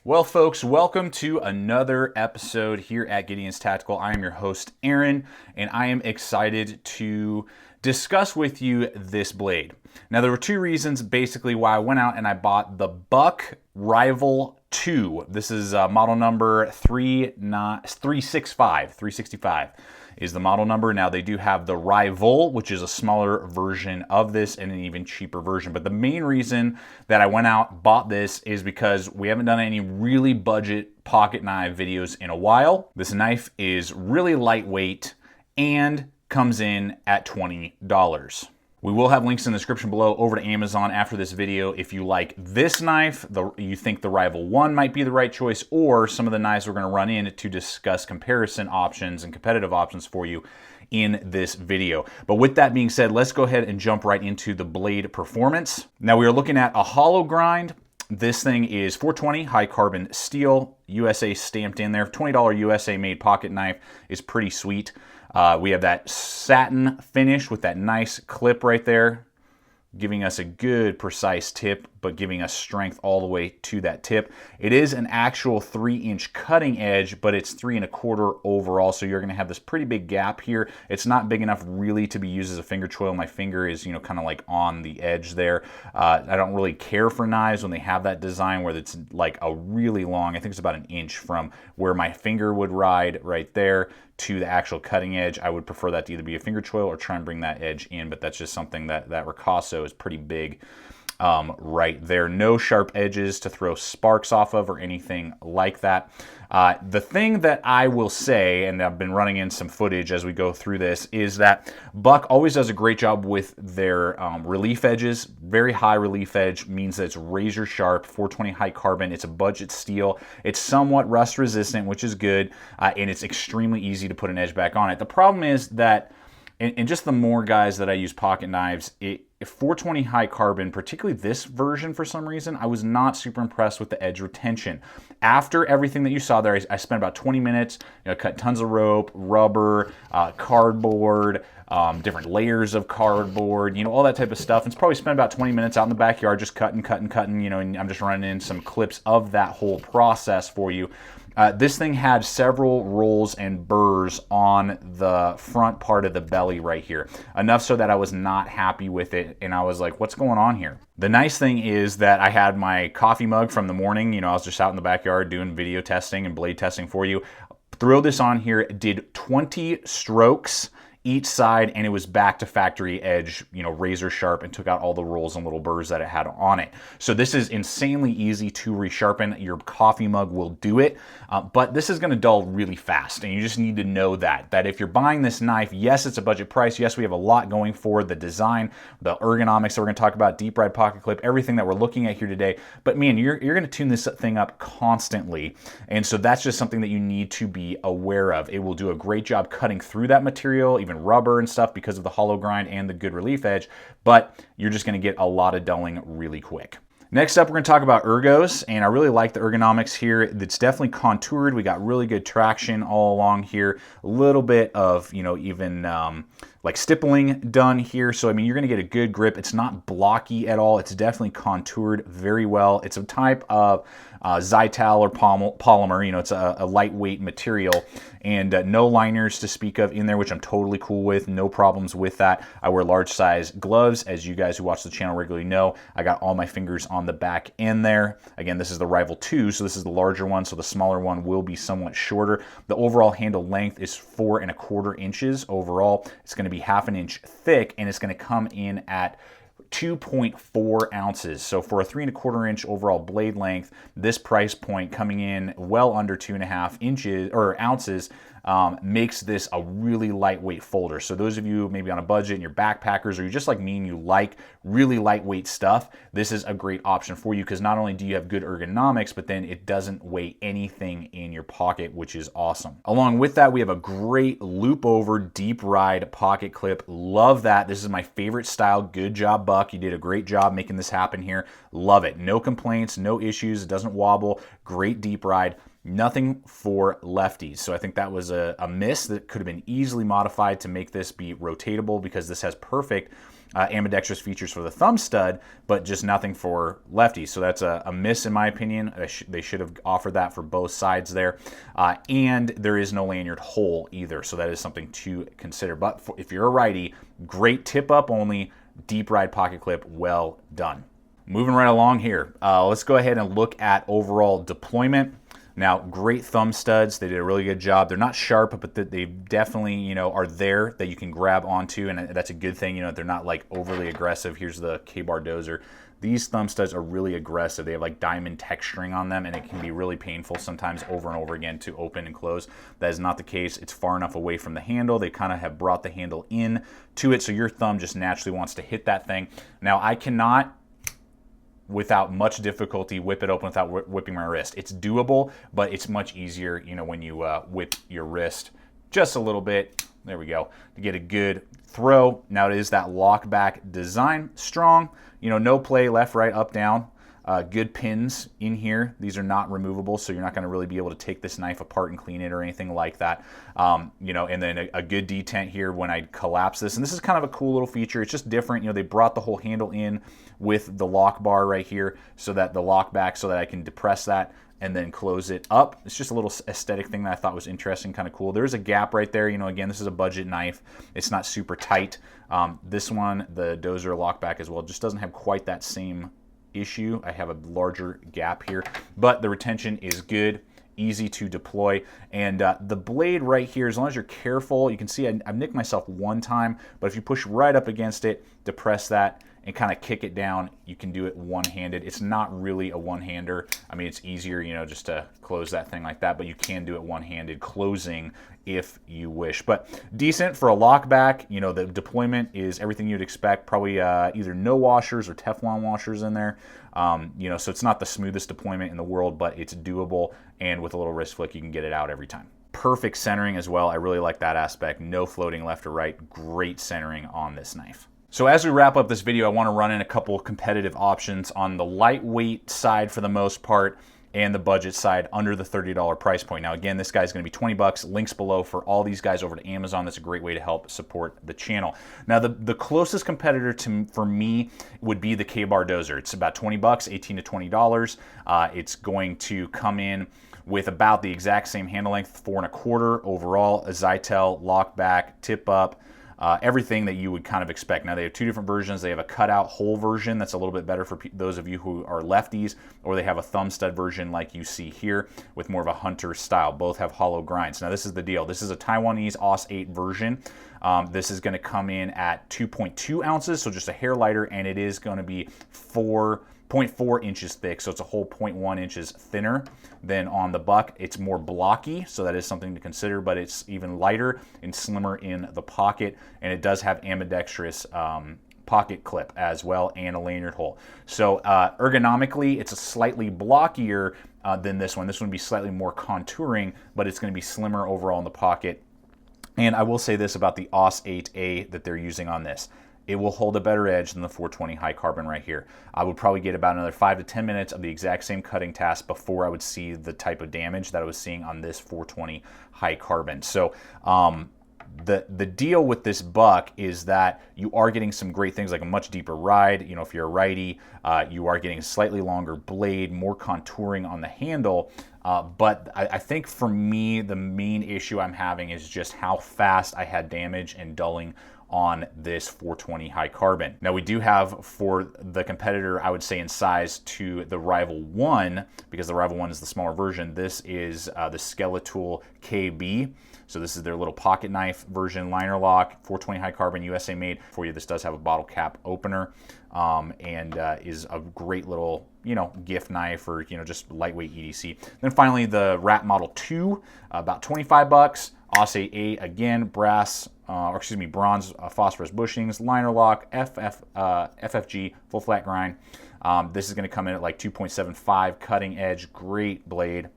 Well, folks, welcome to another episode here at Gideon's Tactical. I am your host, Aaron, and I am excited to discuss with you this blade. Now, there were two reasons basically why I went out and I bought the Buck Rival 2. This is model number 365 is the model number. Now, they do have the Rival, which is a smaller version of this and an even cheaper version. But the main reason that I went out, bought this, is because we haven't done any really budget pocket knife videos in a while. This knife is really lightweight and comes in at $20. We will have links in the description below over to Amazon after this video if you like this knife, you think the Rival 1 might be the right choice, or some of the knives we're going to run in to discuss comparison options and competitive options for you in this video. But with that being said, let's go ahead and jump right into the blade performance. Now we are looking at a hollow grind. This thing is 420 high carbon steel, USA stamped in there. $20 USA made pocket knife is pretty sweet. We have that satin finish with that nice clip right there, giving us a good precise tip, but giving us strength all the way to that tip. It is an actual 3-inch cutting edge, but it's 3 1/4 overall, so you're gonna have this pretty big gap here. It's not big enough really to be used as a finger choil. My finger is, kind of like on the edge there. I don't really care for knives when they have that design where it's like a really long, I think it's about 1 inch from where my finger would ride right there to the actual cutting edge. I would prefer that to either be a finger choil or try and bring that edge in, but that's just something that Ricasso is pretty big right there. No sharp edges to throw sparks off of or anything like that. The thing that I will say, and I've been running in some footage as we go through this, is that Buck always does a great job with their relief edges. Very high relief edge means that it's razor sharp, 420 high carbon. It's a budget steel. It's somewhat rust resistant, which is good, and it's extremely easy to put an edge back on it. The problem is that, and just the more guys that I use pocket knives, 420 high carbon, particularly this version for some reason, I was not super impressed with the edge retention. After everything that you saw there, I spent about 20 minutes, cut tons of rope, rubber, cardboard, different layers of cardboard, all that type of stuff. And it's probably spent about 20 minutes out in the backyard just cutting, and I'm just running in some clips of that whole process for you. This thing had several rolls and burrs on the front part of the belly right here. Enough so that I was not happy with it, and I was like, what's going on here? The nice thing is that I had my coffee mug from the morning. I was just out in the backyard doing video testing and blade testing for you. Throw this on here, did 20 strokes each side, and it was back to factory edge, razor sharp, and took out all the rolls and little burrs that it had on it. So this is insanely easy to resharpen. Your coffee mug will do it, but this is gonna dull really fast, and you just need to know that if you're buying this knife, yes, it's a budget price. Yes, we have a lot going for the design, the ergonomics that we're gonna talk about, deep ride pocket clip, everything that we're looking at here today. But man, you're gonna tune this thing up constantly, and so that's just something that you need to be aware of. It will do a great job cutting through that material, even rubber and stuff, because of the hollow grind and the good relief edge, but you're just going to get a lot of dulling really quick. Next up, we're going to talk about ergos, and I really like the ergonomics here. It's definitely contoured. We got really good traction all along here. A little bit of, even like stippling done here. So, you're going to get a good grip. It's not blocky at all. It's definitely contoured very well. It's a type of Zytal or polymer. It's a lightweight material, and no liners to speak of in there, which I'm totally cool with. No problems with that. I wear large size gloves. As you guys who watch the channel regularly know, I got all my fingers on the back end there. Again, this is the Rival 2, so this is the larger one, so the smaller one will be somewhat shorter. The overall handle length is 4 1/4 inches overall. It's going to be 1/2 inch thick, and it's going to come in at 2.4 ounces. So for a 3 1/4 inch overall blade length, this price point coming in well under 2.5 inches or ounces makes this a really lightweight folder. So those of you maybe on a budget and you're backpackers, or you're just like me and you like really lightweight stuff, this is a great option for you, because not only do you have good ergonomics, but then it doesn't weigh anything in your pocket, which is awesome. Along with that, we have a great loop over deep ride pocket clip. Love that. This is my favorite style. Good job, Buck. You did a great job making this happen here. Love it. No complaints, no issues. It doesn't wobble. Great deep ride. Nothing for lefties. So I think that was a miss that could have been easily modified to make this be rotatable, because this has perfect ambidextrous features for the thumb stud, but just nothing for lefties. So that's a miss in my opinion. They should have offered that for both sides there. And there is no lanyard hole either, so that is something to consider. But if you're a righty, great tip up only, deep ride pocket clip, well done. Moving right along here, let's go ahead and look at overall deployment. Now, great thumb studs. They did a really good job. They're not sharp, but they definitely, are there that you can grab onto, and that's a good thing. They're not like overly aggressive. Here's the K-bar dozer. These thumb studs are really aggressive. They have like diamond texturing on them, and it can be really painful sometimes over and over again to open and close. That is not the case. It's far enough away from the handle. They kind of have brought the handle in to it, so your thumb just naturally wants to hit that thing. Now, I cannot, without much difficulty, whip it open without whipping my wrist. It's doable, but it's much easier, when you whip your wrist just a little bit. There we go, to get a good throw. Now it is that lock back design, strong, no play, left, right, up, down. Good pins in here. These are not removable, so you're not going to really be able to take this knife apart and clean it or anything like that. And then a good detent here when I collapse this. And this is kind of a cool little feature. It's just different. They brought the whole handle in with the lock bar right here, so that the lock back, so that I can depress that and then close it up. It's just a little aesthetic thing that I thought was interesting, kind of cool. There's a gap right there. Again, this is a budget knife. It's not super tight. This one, the dozer lock back as well, just doesn't have quite that same issue. I have a larger gap here, but the retention is good, easy to deploy, and the blade right here, as long as you're careful, you can see I've nicked myself one time, but if you push right up against it, depress that, and kind of kick it down, you can do it one-handed. It's not really a one-hander. I mean, it's easier, just to close that thing like that, but you can do it one-handed closing if you wish. But decent for a lock back. The deployment is everything you'd expect. Probably either no washers or Teflon washers in there. So it's not the smoothest deployment in the world, but it's doable, and with a little wrist flick, you can get it out every time. Perfect centering as well. I really like that aspect. No floating left or right. Great centering on this knife. So as we wrap up this video, I want to run in a couple of competitive options on the lightweight side for the most part, and the budget side under the $30 price point. Now again, this guy's going to be 20 bucks. Links below for all these guys over to Amazon. That's a great way to help support the channel. Now the closest competitor for me would be the K-bar dozer. It's about 20 bucks, 18 to $20. It's going to come in with about the exact same handle length, 4 1/4 overall, a Zytel, lock back, tip up, everything that you would kind of expect. Now they have two different versions. They have a cutout hole version that's a little bit better for those of you who are lefties, or they have a thumb stud version like you see here with more of a hunter style. Both have hollow grinds. Now this is the deal. This is a Taiwanese AUS 8 version. This is going to come in at 2.2 ounces, so just a hair lighter, and it is going to be 4.4 inches thick, so it's a whole 0.1 inches thinner than on the Buck. It's more blocky, so that is something to consider, but it's even lighter and slimmer in the pocket, and it does have ambidextrous pocket clip as well, and a lanyard hole. So ergonomically, it's a slightly blockier than this one. This one would be slightly more contouring, but it's going to be slimmer overall in the pocket. And I will say this about the AUS 8A that they're using on this. It will hold a better edge than the 420 high carbon right here. I would probably get about another 5 to 10 minutes of the exact same cutting task before I would see the type of damage that I was seeing on this 420 high carbon. So the deal with this Buck is that you are getting some great things like a much deeper ride. If you're a righty, you are getting a slightly longer blade, more contouring on the handle. But I think for me, the main issue I'm having is just how fast I had damage and dulling on this 420 high carbon. Now we do have, for the competitor, I would say in size to the Rival 1, because the Rival 1 is the smaller version, this is the Skeletal KB. So this is their little pocket knife version, liner lock, 420 high carbon, USA made for you. This does have a bottle cap opener, and is a great little, gift knife, or, just lightweight EDC. Then finally the Rat Model 2, about 25 bucks. AUS 8A, again, bronze phosphorus bushings, liner lock, FFG, full flat grind. This is going to come in at like 2.75, cutting edge, great blade,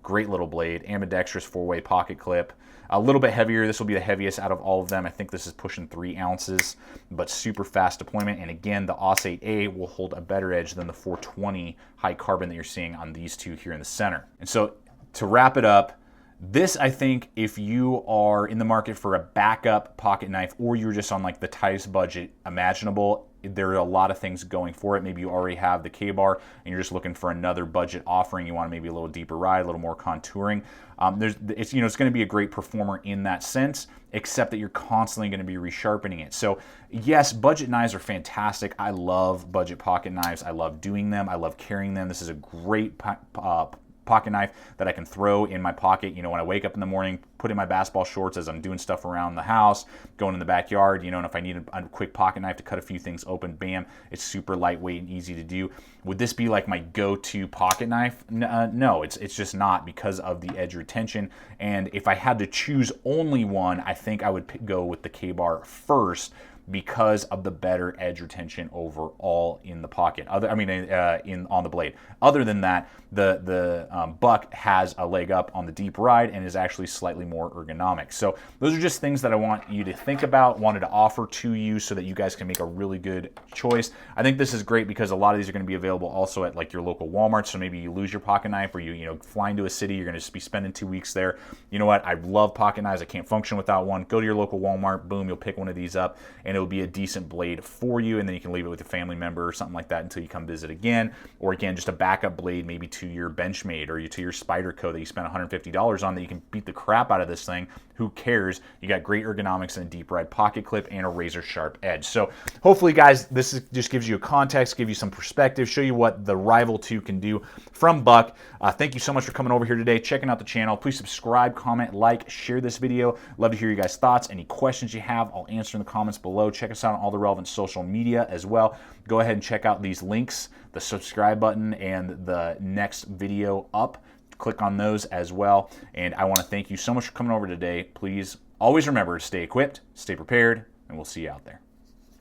great little blade, ambidextrous 4-way pocket clip. A little bit heavier. This will be the heaviest out of all of them. I think this is pushing 3 ounces, but super fast deployment. And again, the AUS 8A will hold a better edge than the 420 high carbon that you're seeing on these two here in the center. And so to wrap it up, This, I think, if you are in the market for a backup pocket knife, or you're just on like the tightest budget imaginable, there are a lot of things going for it. Maybe you already have the K-bar and you're just looking for another budget offering. You want maybe a little deeper ride, a little more contouring. It's going to be a great performer in that sense, except that you're constantly going to be resharpening it. So yes, budget knives are fantastic. I love budget pocket knives. I love doing them. I love carrying them. This is a great pocket knife that I can throw in my pocket, when I wake up in the morning, put in my basketball shorts as I'm doing stuff around the house, going in the backyard, and if I need a quick pocket knife to cut a few things open, bam, it's super lightweight and easy to do. Would this be like my go-to pocket knife? No, it's just not, because of the edge retention. And if I had to choose only one, I think I would go with the K-bar first, because of the better edge retention overall in the pocket. On the blade. Other than that, the Buck has a leg up on the deep ride and is actually slightly more ergonomic. So those are just things that I want you to think about, wanted to offer to you so that you guys can make a really good choice. I think this is great because a lot of these are going to be available also at like your local Walmart. So maybe you lose your pocket knife, or you fly into a city, you're going to just be spending 2 weeks there. You know what? I love pocket knives. I can't function without one. Go to your local Walmart. Boom, you'll pick one of these up, and it'll be a decent blade for you, and then you can leave it with a family member or something like that until you come visit again. Or again, just a backup blade maybe to your Benchmade or to your Spyderco that you spent $150 on, that you can beat the crap out of this thing. Who cares? You got great ergonomics and a deep ride pocket clip and a razor sharp edge. So hopefully, guys, just gives you a context, give you some perspective, show you what the Rival 2 can do from Buck. Thank you so much for coming over here today, checking out the channel. Please subscribe, comment, like, share this video. Love to hear you guys' thoughts. Any questions you have, I'll answer in the comments below. Check us out on all the relevant social media as well. Go ahead and check out these links, the subscribe button and the next video up. Click on those as well. And I want to thank you so much for coming over today. Please always remember to stay equipped, stay prepared, and we'll see you out there.